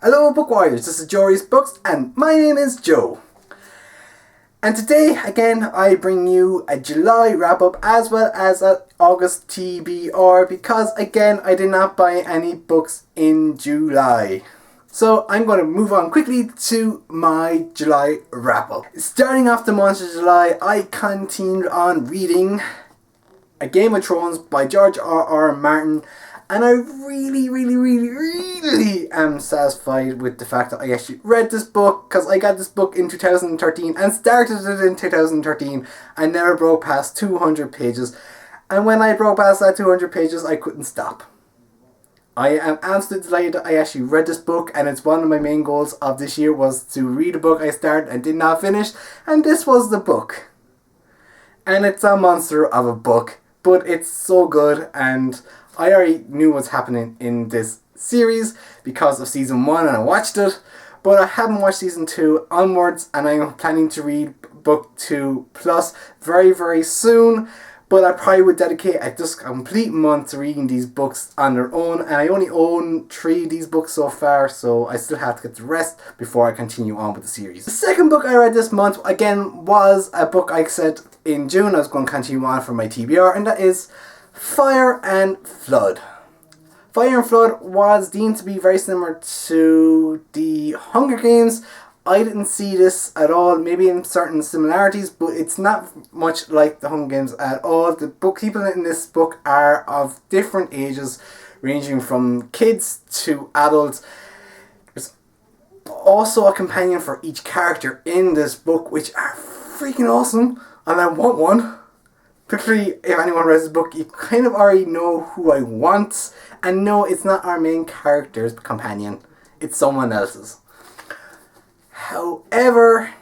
Hello Book Warriors, this is Jory's Books and my name is Joe. And today again I bring you a July wrap up as well as an August TBR because again I did not buy any books in July. So I'm going to move on quickly to my July wrap up. Starting off the month of July, I continued on reading A Game of Thrones by George R.R. Martin. And I really am satisfied with the fact that I actually read this book, because I got this book in 2013 and started it in 2013 and never broke past 200 pages. And when I broke past that 200 pages, I couldn't stop. I am absolutely delighted that I actually read this book, and it's one of my main goals of this year was to read a book I started and did not finish, and this was the book. And it's a monster of a book, but it's so good, and I already knew what's happening in this series because of season 1 and I watched it, but I haven't watched season 2 onwards, and I'm planning to read book 2 plus very soon, but I probably would dedicate a just complete month to reading these books on their own, and I only own 3 of these books so far, so I still have to get the rest before I continue on with the series. The second book I read this month again was a book I said in June I was going to continue on for my TBR, and that is Fire and Flood. Fire and Flood was deemed to be very similar to the Hunger Games. I didn't see this at all, maybe in certain similarities, but it's not much like the Hunger Games at all. The people in this book are of different ages, ranging from kids to adults. There's also a companion for each character in this book, which are freaking awesome, and I want one. Particularly if anyone reads this book, you kind of already know who I want. And no, it's not our main character's companion. It's someone else's. However,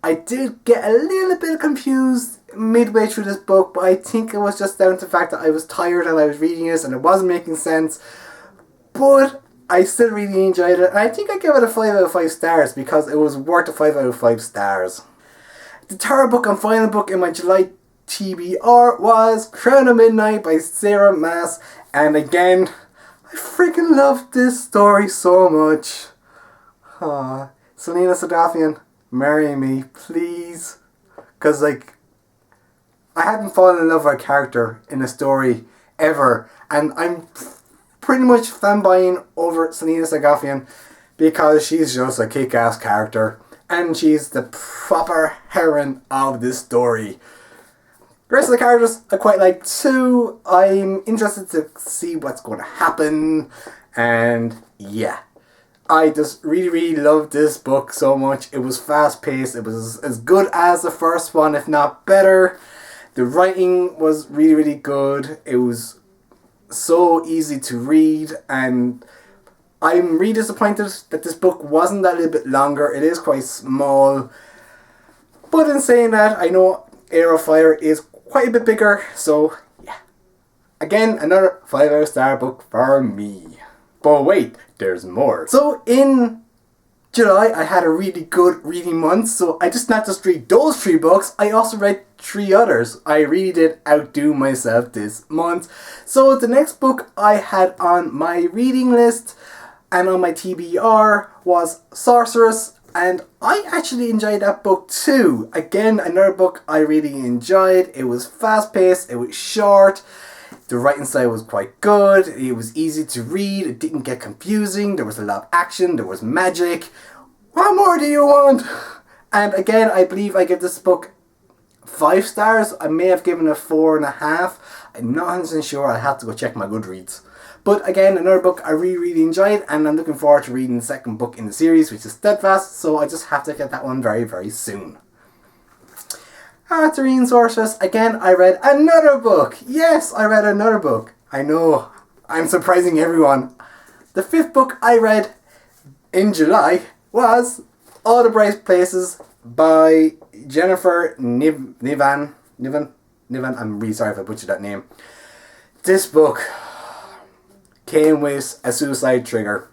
I did get a little bit confused midway through this book, but I think it was just down to the fact that I was tired and I was reading this and it wasn't making sense. But I still really enjoyed it, and I think I gave it a 5 out of 5 stars because it was worth the 5 out of 5 stars. The third book and final book in my July TBR was Crown of Midnight by Sarah Maas, and again, I freaking love this story so much. Selena Sadafian, marry me, please. Because, like, I haven't fallen in love with a character in a story ever, and I'm pretty much fanboying over Selena Sadafian because she's just a kick-ass character, and she's the proper heroine of this story. The rest of the characters I quite like too. I'm interested to see what's going to happen, and yeah. I just really loved this book so much. It was fast paced, it was as good as the first one, if not better. The writing was really good. It was so easy to read, and I'm really disappointed that this book wasn't that little bit longer. It is quite small, but in saying that, I know Heir of Fire is quite a bit bigger, so yeah. Again, another 5 out of star book for me. But wait, there's more. So in July, I had a really good reading month, so I just not just read those 3 books, I also read 3 others. I really did outdo myself this month. So the next book I had on my reading list and on my TBR was Sorceress, and I actually enjoyed that book too. Again, another book I really enjoyed. It was fast paced, it was short, the writing style was quite good, it was easy to read, it didn't get confusing, there was a lot of action, there was magic. What more do you want? And again, I believe I give this book 5 stars. I may have given it 4.5. I'm not 100% sure, I have to go check my Goodreads. But again, another book I really enjoyed, and I'm looking forward to reading the second book in the series, which is Steadfast, so I just have to get that one very soon. After reading Sorceress, again I read another book. Yes, I read another book. I know, I'm surprising everyone. The 5th book I read in July was All the Bright Places by Jennifer Niven. I'm really sorry if I butchered that name. This book came with a suicide trigger.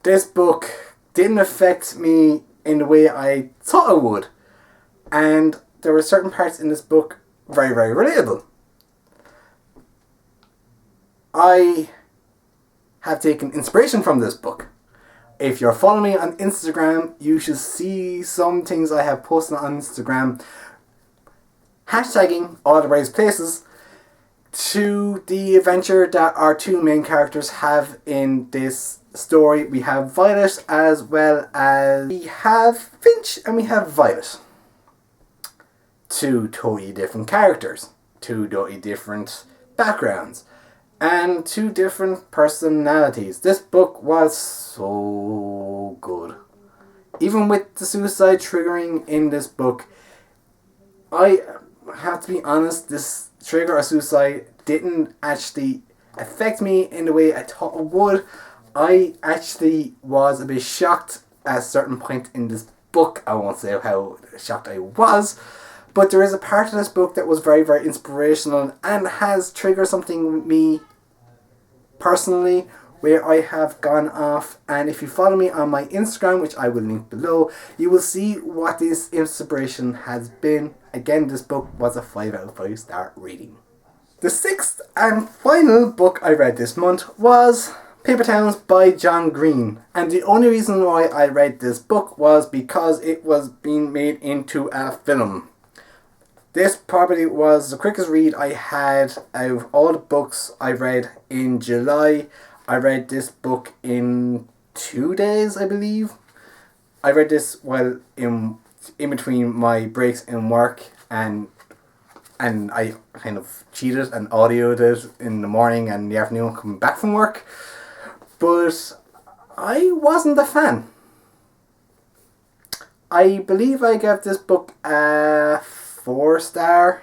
This book didn't affect me in the way I thought it would, and there were certain parts in this book very relatable. I have taken inspiration from this book. If you're following me on Instagram, you should see some things I have posted on Instagram hashtagging all the various places to the adventure that our two main characters have in this story. We have Violet as well as we have Finch and we have Violet. Two totally different characters, two totally different backgrounds, and two different personalities. This book was so good. Even with the suicide triggering in this book, I have to be honest, this trigger of suicide didn't actually affect me in the way I thought it would. I actually was a bit shocked at a certain point in this book. I won't say how shocked I was, but there is a part of this book that was very, very inspirational and has triggered something with me personally where I have gone off. And if you follow me on my Instagram, which I will link below, you will see what this inspiration has been. Again, this book was a 5 out of 5 star reading. The sixth and final book I read this month was Paper Towns by John Green. And the only reason why I read this book was because it was being made into a film. This probably was the quickest read I had out of all the books I read in July. I read this book in 2 days, I believe. I read this while in between my breaks in work, and I kind of cheated and audioed it in the morning and the afternoon coming back from work. But I wasn't a fan. I believe I gave this book a 4 star.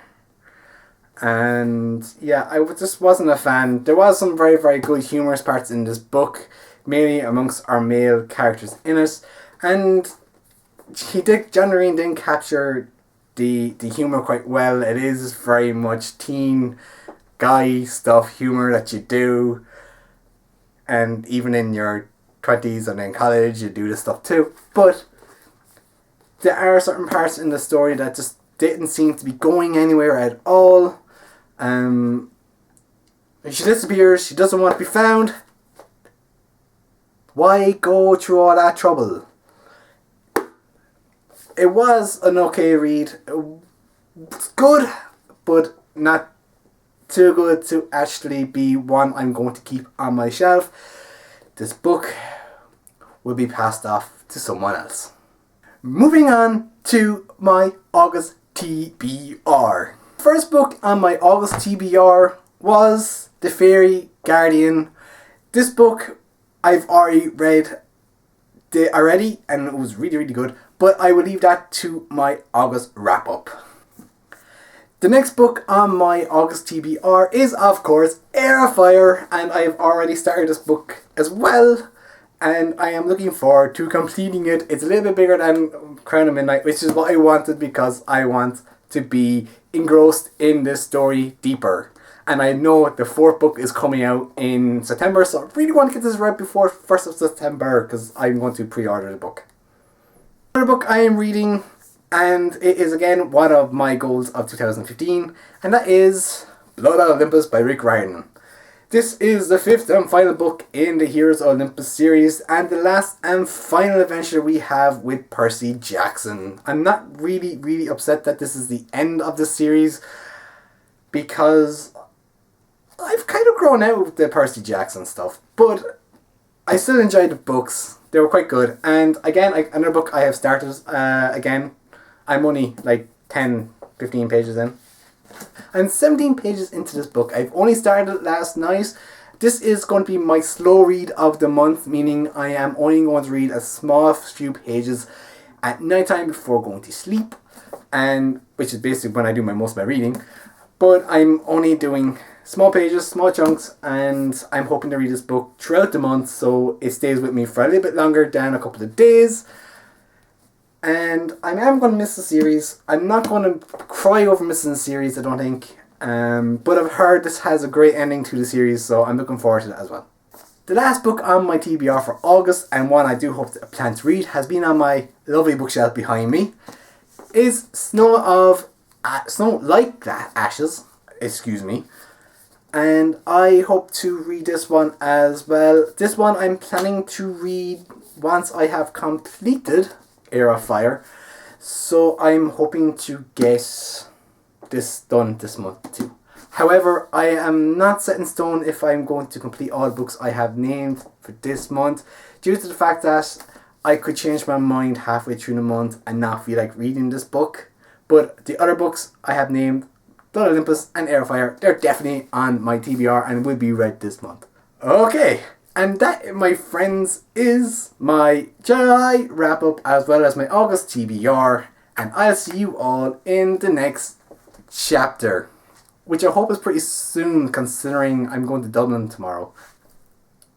And yeah, I just wasn't a fan. There was some very, very good humorous parts in this book, mainly amongst our male characters in it. And John Green didn't capture the humour quite well. It is very much teen guy stuff, humour that you do. And even in your 20s and in college, you do this stuff too. But there are certain parts in the story that just didn't seem to be going anywhere at all. She disappears, she doesn't want to be found. Why go through all that trouble? It was an okay read. It's good, but not too good to actually be one I'm going to keep on my shelf. This book will be passed off to someone else. Moving on to my August TBR. First book on my August TBR was The Fairy Guardian. This book I've already read and it was really, really good, but I will leave that to my August wrap up. The next book on my August TBR is, of course, Heir of Fire, and I've already started this book as well, and I am looking forward to completing it. It's a little bit bigger than Crown of Midnight, which is what I wanted because I want to be engrossed in this story deeper. And I know the 4th book is coming out in September, so I really want to get this right before 1st of September because I'm going to pre-order the book. Another book I am reading, and it is again one of my goals of 2015, and that is Blood on Olympus by Rick Riordan. This is the 5th and final book in the Heroes of Olympus series, and the last and final adventure we have with Percy Jackson. I'm not really, really upset that this is the end of the series, because I've kind of grown out of the Percy Jackson stuff, but I still enjoyed the books. They were quite good. And again, another book I have started again. I'm only like 10, 15 pages in. I'm 17 pages into this book. I've only started it last night. This is going to be my slow read of the month, meaning I am only going to read a small few pages at night time before going to sleep, and which is basically when I do most of my reading. But I'm only doing small pages, small chunks, and I'm hoping to read this book throughout the month so it stays with me for a little bit longer than a couple of days. And I am going to miss the series. I'm not going to cry over missing the series, I don't think. But I've heard this has a great ending to the series, so I'm looking forward to that as well. The last book on my TBR for August, and one I do hope to plan to read, has been on my lovely bookshelf behind me, is Snow Like Ashes, And I hope to read this one as well. This one I'm planning to read once I have completed Heir of Fire. So I'm hoping to get this done this month too. However, I am not set in stone if I'm going to complete all the books I have named for this month, due to the fact that I could change my mind halfway through the month and not feel like reading this book. But the other books I have named, Olympus and Heir of Fire, they're definitely on my TBR and will be read this month. Okay, and that, my friends, is my July wrap up as well as my August TBR, and I'll see you all in the next chapter, which I hope is pretty soon considering I'm going to Dublin tomorrow.